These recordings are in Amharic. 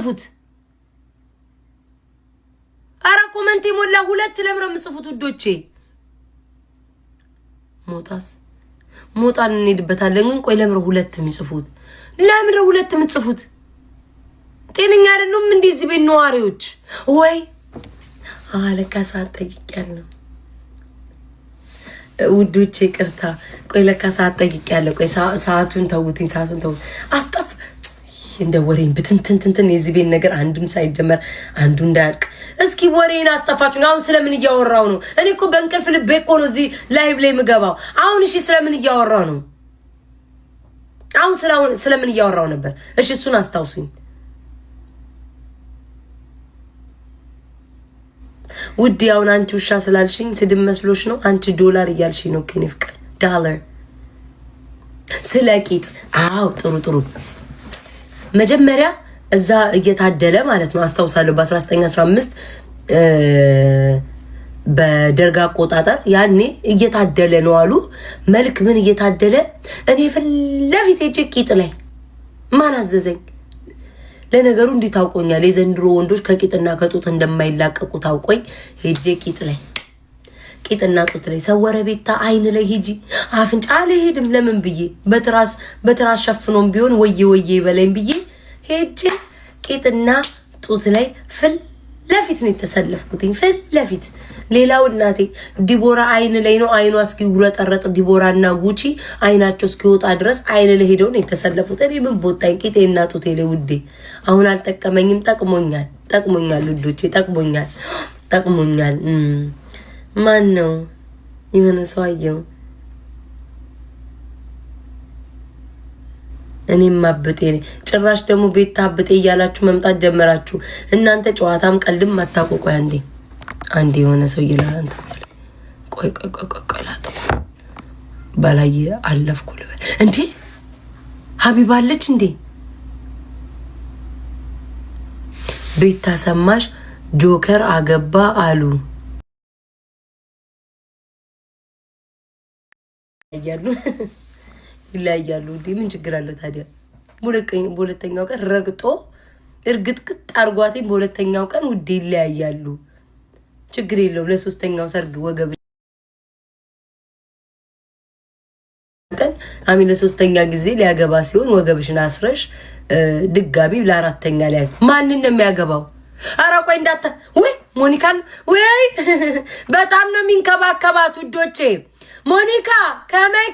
ፉት አራ ኮሜንት ሞላ ሁለት ለምረ ምጽፉት ውዶቼ ሞጣን እንሄድበታለን ግን ቆይ ለምረ ሁለት ምጽፉት ለምረ ሁለት ምጽፉት ጤነኛ አይደሉም እንደዚህ ቤት ነዋሪዎች ወይ ለካሳ ጠይቄያለሁ ውዶቼ ቅርታ ቆይ ለካሳ ጠይቄያለሁ ቆይ ሰዓቱን ተውትኝ አስጠፍ እንደ ወሬን ብትንትን የዚህ ቤት ነገር አንድም ሳይጀመር አንዱ እንዳልቅ እስኪ ወሬን አስጠፋችሁ አሁን ስለምን እያወራው ነው እኔ እኮ በእንቅልፍ ልቤ እኮ ነው እዚህ ላይቭ ላይ ምገባው አሁን እሺ ስለምን እያወራው ነው አሁን ስለምን እያወራው ነበር እሺ እሱን አስታውሱኝ ውድ ያውን አንቺ ውሻ ስላልሽኝ ስድብ መስሎሽ ነው አንቺ ዶላር እያልሽኝ ነው ከኔ ፍቅር ዶላር ስለቂጥ አው ጥሩ መጀመሪያ እዛ እየታደለ ማለት ነው አስተውሳለሁ በ1915 በደርጋ አቆጣጠር ያኔ እየታደለ ነው አሉ መልክ ምን እየታደለ እኔ ፍለፊት ቂጥ ላይ ማን አዘዘኝ ለነገሩ እንዴት ታውቆኛል የዘንድሮ ወንዶች ከቂጥና ከጡት እንደማይላቀቁ ታውቆኝ ሄጄ ቂጥና ጡት ላይ ሰወረ ቤታ አይን ላይ ሂጂ አፍንጫ ላይ ሄድም ለምን ብዬ በትራስ ሸፍኖም ቢሆን ወዬ በላይም ብዬ ሄጄ ቂጥና ጡት ላይ ፍለፊት ነው የተሰለፍኩትኝ ፍለፊት ሌላው እናቴ ዲቦራ አይን ላይ ነው አይኗ እስኪ ውረጠረጥ ዲቦራና ጉቺ አይናቸው እስኪወጣ ድረስ አይን ላይ ሄደው ነው የተሰለፉት እኔ ምን ቦታኝ ቂጤና ጡቴ ላይ ውዴ አሁን አልጠቀመኝም ጠቅሞኛል ውዶቼ ጠቅሞኛል ማን ነው የሆነ ሰው አየው እኔም ማብጤ ጭራሽ ደግሞ ቤት ታብጤ እያላችሁ መምጣት ጀመራችሁ እናንተ ጨዋታም ቀልድም አታቆቁ አንዴ የሆነ ሰው ይላል ቆይ ላጥፋ ባላይ አለፍኩ ልበል እንዴ ሀቢባ አለች እንዴ ቤት ታሰማሽ ጆከር አገባ አሉ ይላያሉ ምን ችግር አለው ታዲያ በሁለተኛው ቀን ረግጦ እርግጥቅጥ አርጓቴ በሁለተኛው ቀን ውዴ ይላያሉ ችግር የለውም ለሶስተኛው ሰርግ ወገብ ቀን አሚ ለሶስተኛ ጊዜ ሊያገባ ሲሆን ወገብሽን አስረሽ ድጋሚ ለአራተኛ ላይ ማንን ነው የሚያገባው ኧረ ቆይ እንዳታ ወይ ሞኒካን ወይ በጣም ነው የሚንከባከባት ውዶቼ ሞኒካ ከመይ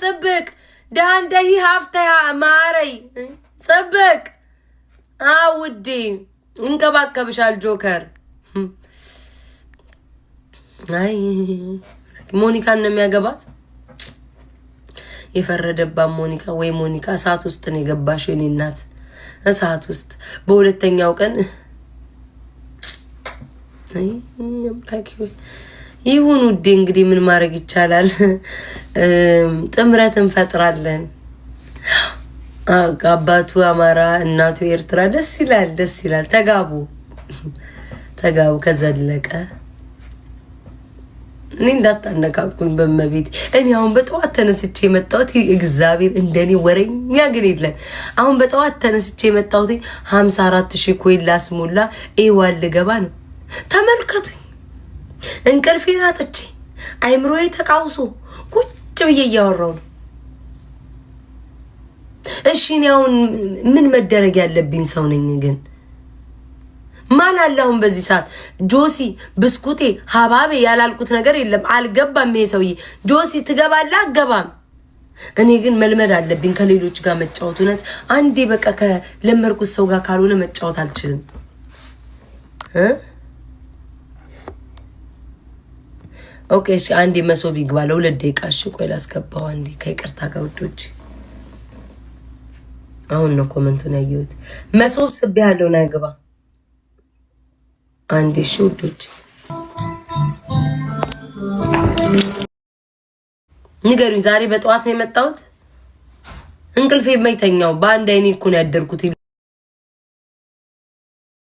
ጽብቅ ዳንደይ ሀፍታ ማረይ ጽብቅ ውዴ እንከባከብሻል ጆከር አይ ሞኒካን ነው የሚያገባት የፈረደባት ሞኒካ እሳት ውስጥ ነው የገባሽው የኔ እናት እሳት ውስጥ በሁለተኛው ቀን አይ አምላኬ ይሁን ውዴ እንግዲህ ምን ማድረግ ይቻላል ጥምረት እንፈጥራለን አባቱ አማራ እናቱ ኤርትራ ደስ ይላል ተጋቡ ከዘለቀ እኔ እንዳታነካኩኝ በመቤት እኔ አሁን በጠዋት ተነስቼ የመጣሁት እግዚአብሔር እንደኔ ወረኛ ግን የለም አሁን በጠዋት ተነስቼ የመጣሁት 54000 ኮይን ላስሞላ ኤዋል ልገባ ነው ተመልከቱኝ እንቅልፌን አጥቼ አይምሮዬ ተቃውሶ ቁጭ ብዬ እያወራሁ ነው እሺ እኔ አሁን ምን መደረግ ያለብኝ ሰው ነኝ ግን ማን አላውን በዚህ ሰዓት ጆሲ ብስኩቴ ሀባቤ ያላልኩት ነገር የለም አልገባም ይሄ ሰውዬ ጆሲ ትገባለህ አገባም እኔ ግን መልመድ አለብኝ ከሌሎች ጋር መጫወት እውነት አንዴ በቃ ከለመርኩት ሰው ጋር ካልሆነ መጫወት አልችልም ኦኬ እሺ አንዴ መሶብ ይግባ ለሁለት ደቂቃ እሺ ቆይ ላስገባው አንዴ ከይቅርታ ጋር ውዶች አሁን ነው ኮሜንቱን ያየሁት መሶብ ስብ ያለው ነው ግባ አንዴ እሺ ውዶች ንገሩኝ ዛሬ በጠዋት ነው የመጣሁት እንቅልፌ የማይተኛው በአንድ አይኔ እኮ ነው ያደርኩት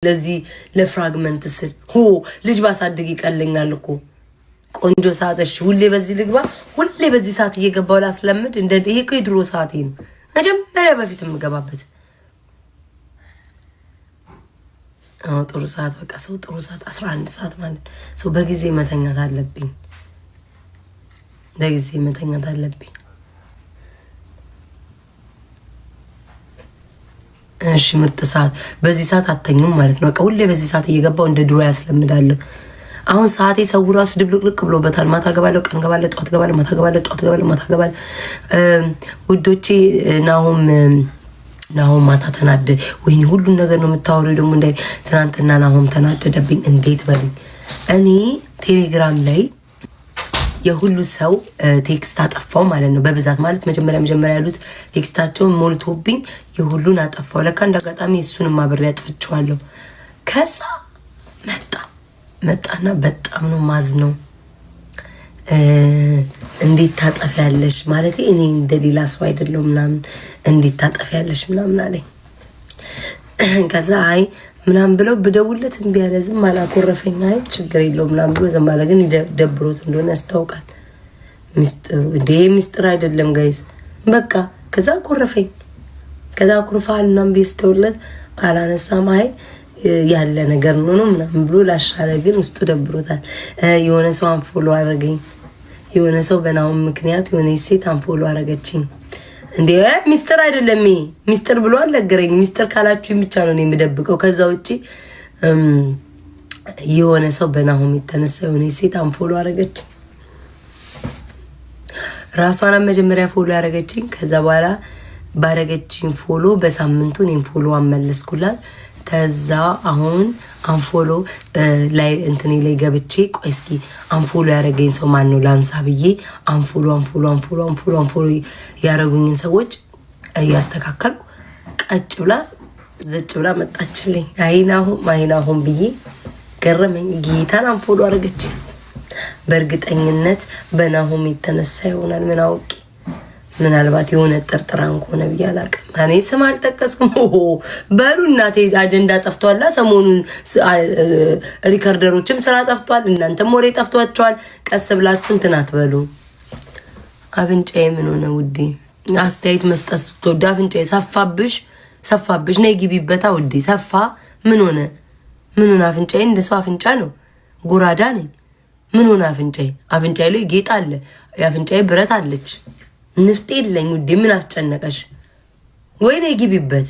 ለዚህ ለፍራግመንት ስል ልጅ ባሳድግ ይቀለኛል እኮ ቆንጆ ሰዓትሽ ሁሌ በዚህ ልግባ ሁሌ በዚህ ሰዓት እየገባው ላስለምድ እንደ ይሄ እኮ የድሮ ሰዓቴ ነው መጀመሪያ በፊት የምገባበት ጥሩ ሰዓት በቃ ሰው ጥሩ ሰዓት 11 ሰዓት ማለት ሰው በጊዜ መተኛት አለብኝ። በጊዜ መተኛት አለብኝ። እሺ ምርጥ ሰዓት። በዚህ ሰዓት አተኙም ማለት ነው። በቃ ሁሌ በዚህ ሰዓት እየገባው እንደ ድሮ ያስለምዳለሁ። አሁን ሰዓቴ ሰው ራሱ ድብልቅልቅ ብሎበታል። ማታ ገባለሁ፣ ቀን ገባለሁ፣ ጠዋት ገባለሁ፣ ማታ ገባለሁ፣ ጠዋት ገባለሁ፣ ማታ ገባለሁ። ውዶቼ ናሆም ማታ ተናደ። ወይኔ ሁሉን ነገር ነው የምታወሪው ደግሞ እንዳይ። ትናንትና ናሆም ተናደደብኝ። እንዴት በሉኝ። እኔ ቴሌግራም ላይ የሁሉ ሰው ቴክስት አጠፋው ማለት ነው። በብዛት ማለት መጀመሪያ ያሉት ቴክስታቸውን ሞልቶብኝ የሁሉን አጠፋው። ለካ እንዳጋጣሚ እሱንም አብሬ አጥፍቼዋለሁ። ከዛ መጣና በጣም ነው ማዝነው። እንዴት ታጠፊያለሽ ማለት እኔ እንደሌላ ሰው አይደለም ምናምን እንዴት ታጠፊያለሽ ምናምን አለኝ። ከዛ አይ ምናምን ብለው ብደውለት እምቢ አለ። ዝም አላኮረፈኝ። አይ ችግር የለውም ምናምን ብሎ ዝም አለ። ግን ደብሮት እንደሆነ ያስታውቃል። ሚስጥር አይደለም ጋይስ። በቃ ከዛ ኮረፈኝ። ከዛ ኩርፋል ምናምን ቢስተውለት አላነሳም። አይ ያለ ነገር ነው ምናምን ብሎ ላሻለ። ግን ውስጡ ደብሮታል። የሆነ ሰው አንፎሎ አረገኝ። የሆነ ሰው በናሁም ምክንያት የሆነ ሴት አንፎሎ አረገችኝ። እንዴ ሚስጥር አይደለም ይሄ። ሚስጥር ብሎ አልነገረኝ። ሚስጥር ካላችሁ ብቻ ነው የምደብቀው። ከዛ ውጪ የሆነ ሰው በናሁም የተነሳ የሆነ ሴት አንፎሎ አረገች። ራሷን መጀመሪያ ፎሎ ያረገችኝ። ከዛ በኋላ ባረገችኝ ፎሎ በሳምንቱ እኔም ፎሎ አመለስኩላት። ከዛ አሁን አንፎሎ ላይ እንትኔ ላይ ገብቼ ቆይ እስኪ አንፎሎ ያረገኝ ሰው ማን ነው ላንሳ ብዬ አንፎሎ ያረጉኝን ሰዎች እያስተካከልኩ ቀጭ ብላ ዘጭ ብላ መጣችልኝ። አይናሁን ብዬ ገረመኝ። ጌታን አንፎሎ አረገች። በእርግጠኝነት በናሁም የተነሳ ይሆናል። ምን አውቂ ምናልባት የሆነ ጠርጥራን ከሆነ ብዬ አላውቅም። እኔ ስም አልጠቀስኩም። በሉ እናቴ አጀንዳ ጠፍቷላ። ሰሞኑን ሪከርደሮችም ስራ ጠፍቷል። እናንተም ወሬ ጠፍቷቸዋል። ቀስ ብላችሁ እንትን አትበሉ። አፍንጫዬ ምን ሆነ ውዴ? አስተያየት መስጠት ስትወዱ አፍንጫዬ ሰፋብሽ ነይ ግቢበታ ውዴ። ሰፋ ምን ሆነ? አፍንጫዬ እንደ ሰው አፍንጫ ነው። ጉራዳ ነኝ። ምን ሆነ አፍንጫዬ? አፍንጫዬ ላይ ጌጥ አለ። የአፍንጫዬ ብረት አለች። ንፍጤ የለኝ ውዴ። ምን አስጨነቀሽ? ወይ ነይ ግቢበት።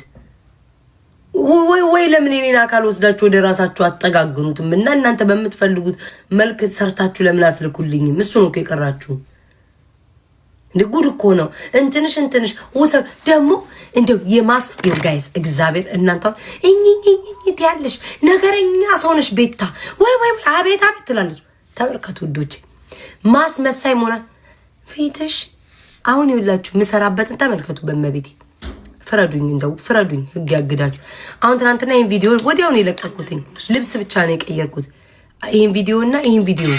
ወይ ለምን እኔን አካል ወስዳችሁ ወደ ራሳችሁ አጠጋግኑትም እና እናንተ በምትፈልጉት መልክ ሰርታችሁ ለምን አትልኩልኝም? እሱ ነው እኮ የቀራችሁ። እንደ ጉድ እኮ ነው። እንትንሽ ወሰር ደግሞ እንደው የማስ ጋይስ እግዚአብሔር እናንተ እኝኝኝት ያለሽ ነገረኛ ሰውነሽ ቤታ ወይ አቤት ትላለች። ተመልከቱ ውዶቼ ማስ መሳይ ሞና ፊትሽ አሁን ይውላችሁ ምሰራበትን ተመልከቱ። በመቤቴ ፍረዱኝ፣ ህግ ያግዳችሁ። አሁን ትናንትና ይሄን ቪዲዮ ወዲያውን የለቀኩትኝ ልብስ ብቻ ነው የቀየርኩት። ይሄን ቪዲዮና ይሄን ቪዲዮ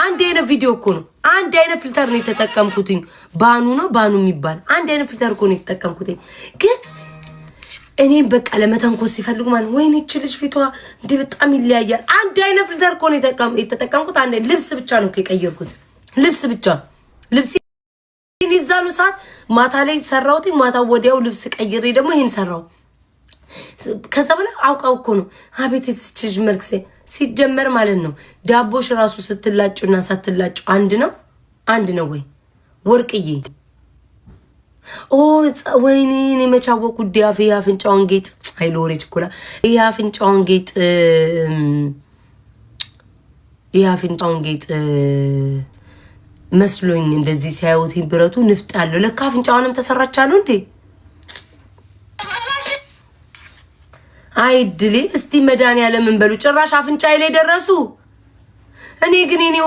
አንድ አይነት ቪዲዮ እኮ ነው። አንድ አይነት ፊልተር ነው የተጠቀምኩትኝ። ባኑ የሚባል አንድ አይነት ፊልተር እኮ ነው የተጠቀምኩትኝ። ግን እኔ በቃ ለመተንኮስ ሲፈልጉ ማለት ወይኔ እቺ ልጅ ፊቷ እንደ በጣም ይለያያል። አንድ አይነት ፊልተር እኮ ነው የተጠቀምኩት። አንድ ልብስ ብቻ ነው የቀየርኩት። ልብስ ይዛኑ ሰዓት ማታ ላይ ሰራውት። ማታ ወዲያው ልብስ ቀይሬ ደግሞ ይሄን ሰራው። ከዛ በኋላ አውቃው እኮ ነው። አቤት እቺ መልክ ሲጀመር ማለት ነው። ዳቦሽ ራሱ ስትላጩና ሳትላጩ አንድ ነው ወይ ወርቅዬ? ወይኔ እኔ መቻወቁ ዲያፍ ያፍንጫውን ጌጥ አይሎሬ ችኩላ ያፍንጫውን ጌጥ መስሎኝ እንደዚህ ሲያዩት ብረቱ ንፍጥ ያለው ለካ አፍንጫውንም ተሰራቻለሁ እንዴ? አይድሌ እስቲ መድኃኒዓለም በሉ። ጭራሽ አፍንጫዬ ላይ ደረሱ። እኔ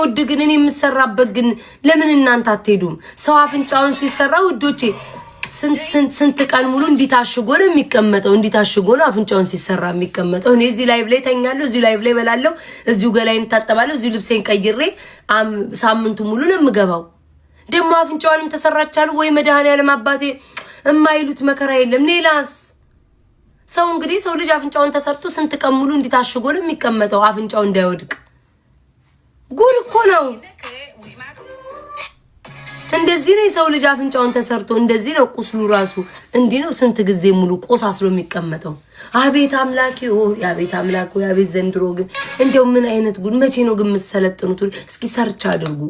ውድ ግን እኔ የምሰራበት ግን ለምን እናንተ አትሄዱም? ሰው አፍንጫውን ሲሰራ ውዶቼ ስንት ቀን ሙሉ እንዲታሽጎ ነው የሚቀመጠው። እንዲታሽጎ ነው አፍንጫውን ሲሰራ የሚቀመጠው። እኔ እዚህ ላይቭ ላይ ተኛለሁ፣ እዚህ ላይቭ ላይ በላለሁ፣ እዚሁ ገላይን ታጠባለሁ፣ እዚሁ ልብሴን ቀይሬ ሳምንቱ ሙሉ ነው የምገባው። ደግሞ አፍንጫውንም ተሰራቻለሁ ወይ መድኃኒዓለም አባቴ የማይሉት መከራ የለም። ሌላስ ሰው እንግዲህ ሰው ልጅ አፍንጫውን ተሰርቶ ስንት ቀን ሙሉ እንዲታሽጎ ነው የሚቀመጠው አፍንጫው እንዳይወድቅ። ጉድ እኮ ነው። እንደዚህ ነው የሰው ልጅ አፍንጫውን ተሰርቶ እንደዚህ ነው ቁስሉ ራሱ እንዲህ ነው ስንት ጊዜ ሙሉ ቆሳስሎ የሚቀመጠው። አቤት አምላኬ አቤት አምላኬ አቤት ዘንድሮ ግን እንደው ምን አይነት ጉድ! መቼ ነው ግን የምትሰለጥኑት? እስኪ ሰርች አድርጉ፣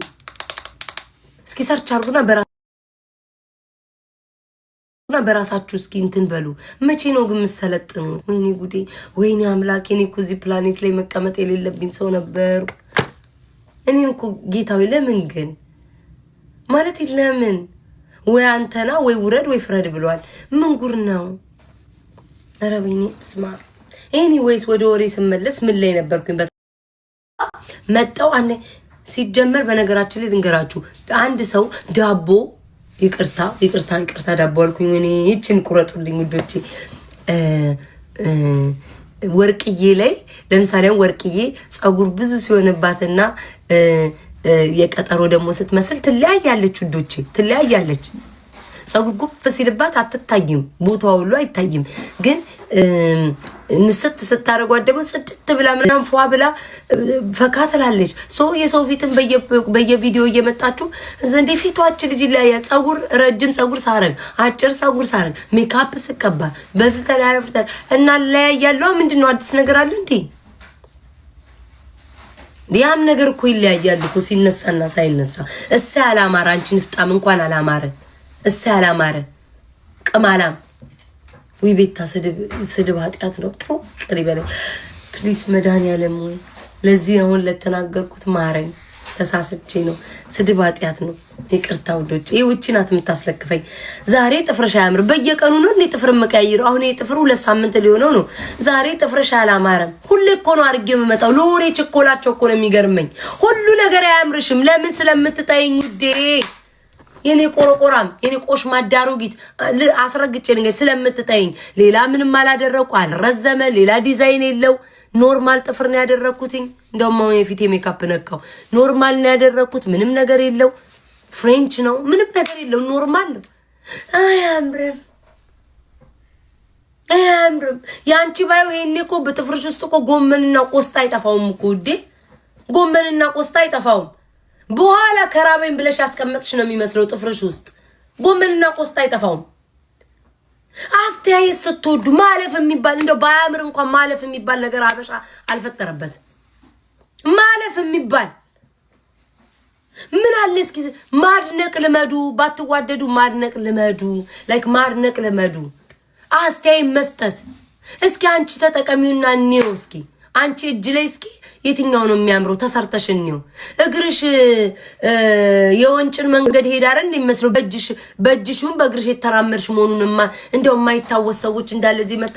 እስኪ ሰርች አድርጉና በራሳችሁ እስኪ እንትን በሉ። መቼ ነው ግን የምትሰለጥኑት? ወይኔ ጉዴ፣ ወይኔ አምላኬ! እኔ እኮ እዚህ ፕላኔት ላይ መቀመጥ የሌለብኝ ሰው ነበር። እኔን እኮ ጌታዊ ለምን ግን ማለት ለምን? ወይ አንተና ወይ ውረድ ወይ ፍረድ ብሏል። ምን ጉር ነው? ኧረ ወይኔ ስማ። ኤኒዌይስ ወደ ወሬ ስመለስ ምን ላይ ነበርኩኝ? መጣው አንዴ ሲጀመር በነገራችን ላይ ልንገራችሁ። አንድ ሰው ዳቦ ይቅርታ ዳቦ አልኩኝ። እኔ ይችን ቁረጡልኝ ውዶቼ። ወርቅዬ ላይ ለምሳሌ ወርቅዬ ጸጉር ብዙ ሲሆንባትና የቀጠሮ ደግሞ ስትመስል ትለያያለች ውዶቼ፣ ትለያያለች። ጸጉር ጉፍ ሲልባት አትታይም፣ ቦታው ሁሉ አይታይም። ግን ንስት ስታረጓት ደግሞ ጽድት ብላ ምናምን ፏ ብላ ፈካ ትላለች። የሰው ፊትን በየቪዲዮ እየመጣችሁ ዘንዴ ፊቷችን ልጅ ይለያያል። ጸጉር ረጅም ጸጉር ሳረግ፣ አጭር ጸጉር ሳረግ፣ ሜካፕ ስቀባ፣ በፊልተር ያረፍታል እና ለያያለዋ። ምንድነው አዲስ ነገር አለ እንዴ? ያም ነገር እኮ ይለያያል እኮ ሲነሳና ሳይነሳ። እሰይ አላማረ፣ አንቺ ንፍጣም እንኳን አላማረ። እሰይ አላማረ ቅማላም። ወይ ቤታ ስድብ ኃጢአት ነው። ቅሪ በላይ ፕሊስ መድኃኒዓለም ወይ ለዚህ አሁን ለተናገርኩት ማረኝ። ተሳስቼ ነው። ስድብ ኃጢአት ነው። ይቅርታ ውዶች። ይውጪ ናት የምታስለክፈኝ። ዛሬ ጥፍርሽ አያምር። በየቀኑ ነው እንዴ ጥፍር መቀያየር? አሁን ጥፍሩ 2 ሳምንት ሊሆነው ነው። ዛሬ ጥፍርሽ አላማረም። ሁሌ እኮ ነው አርጌ የምመጣው። ለወሬ ችኮላቸው እኮ ነው የሚገርመኝ። ሁሉ ነገር አያምርሽም። ለምን? ስለምትጠይኝ ውዴ፣ የኔ ቆረቆራም፣ የኔ ቆሽ ማዳሩጊት አስረግጬ ልንገር፣ ስለምትጠይኝ። ሌላ ምንም አላደረኩ፣ አልረዘመ፣ ሌላ ዲዛይን የለው። ኖርማል ጥፍር ነው ያደረኩትኝ። እንደውም አሁን የፊቴ ሜካፕ ነካው። ኖርማል ነው ያደረኩት። ምንም ነገር የለው። ፍሬንች ነው፣ ምንም ነገር የለው። ኖርማል ነው። አያምርም፣ አያምርም። ያንቺ ባዩ ይሄኔ እኮ በጥፍርሽ ውስጥ እኮ ጎመንና ቆስጣ አይጠፋውም እኮ ውዴ፣ ጎመንና ቆስጣ አይጠፋውም። በኋላ ከራበኝ ብለሽ ያስቀመጥሽ ነው የሚመስለው ጥፍርሽ ውስጥ። ጎመንና ቆስጣ አይጠፋውም። አስተያየት ስትወዱ ማለፍ የሚባል እንደው ባያምር እንኳን ማለፍ የሚባል ነገር አበሻ አልፈጠረበት። ማለፍ የሚባል ምን አለ? እስኪ ማድነቅ ልመዱ። ባትዋደዱ ማድነቅ ልመዱ። ላይክ ማድነቅ ልመዱ። አስተያየት መስጠት። እስኪ አንቺ ተጠቀሚውና እንየው። እስኪ አንቺ እጅ ላይ እስኪ የትኛው ነው የሚያምረው? ተሰርተሽ እንየው። እግርሽ የወንጭን መንገድ ሄዳ አይደል እንደሚመስለው በእጅሽም በእግርሽ የተራመድሽ መሆኑንማ እንደው የማይታወስ ሰዎች እንዳለ እዚህ መጣ